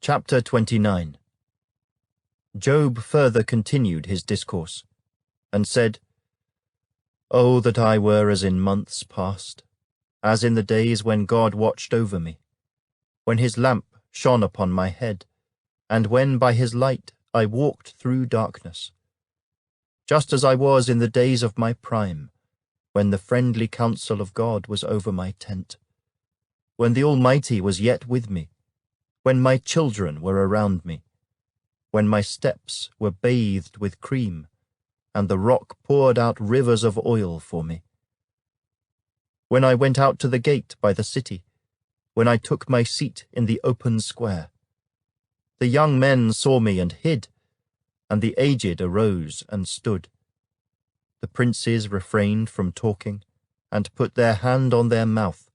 Chapter 29. Job further continued his discourse, and said, "Oh, that I were as in months past, as in the days when God watched over me, when his lamp shone upon my head, and when by his light I walked through darkness. Just as I was in the days of my prime, when the friendly counsel of God was over my tent, when the Almighty was yet with me, when my children were around me, when my steps were bathed with cream, and the rock poured out rivers of oil for me. When I went out to the gate by the city, when I took my seat in the open square, the young men saw me and hid, and the aged arose and stood. The princes refrained from talking, and put their hand on their mouth.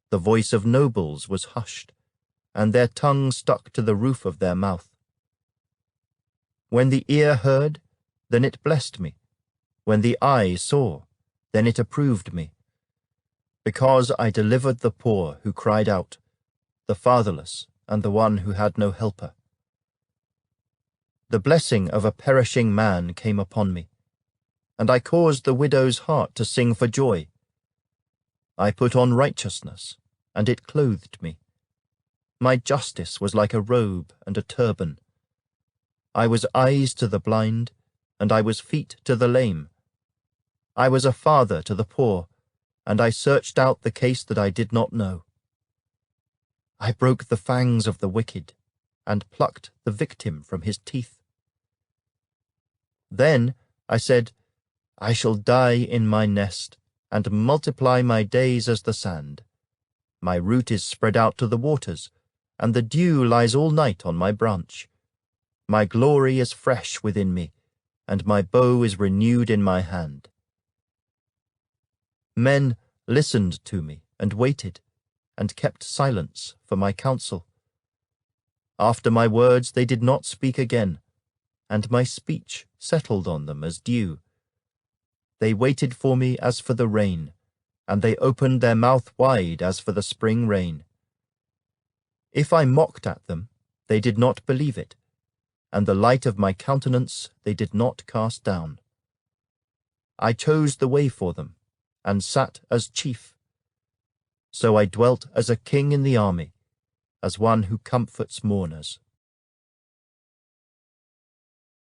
The voice of nobles was hushed, and their tongue stuck to the roof of their mouth. When the ear heard, then it blessed me. When the eye saw, then it approved me. Because I delivered the poor who cried out, the fatherless, and the one who had no helper. The blessing of a perishing man came upon me, and I caused the widow's heart to sing for joy. I put on righteousness, and it clothed me. My justice was like a robe and a turban. I was eyes to the blind, and I was feet to the lame. I was a father to the poor, and I searched out the case that I did not know. I broke the fangs of the wicked, and plucked the victim from his teeth. Then I said, I shall die in my nest, and multiply my days as the sand. My root is spread out to the waters, and the dew lies all night on my branch. My glory is fresh within me, and my bow is renewed in my hand. Men listened to me and waited, and kept silence for my counsel. After my words they did not speak again, and my speech settled on them as dew. They waited for me as for the rain, and they opened their mouth wide as for the spring rain. If I mocked at them, they did not believe it, and the light of my countenance they did not cast down. I chose the way for them, and sat as chief. So I dwelt as a king in the army, as one who comforts mourners.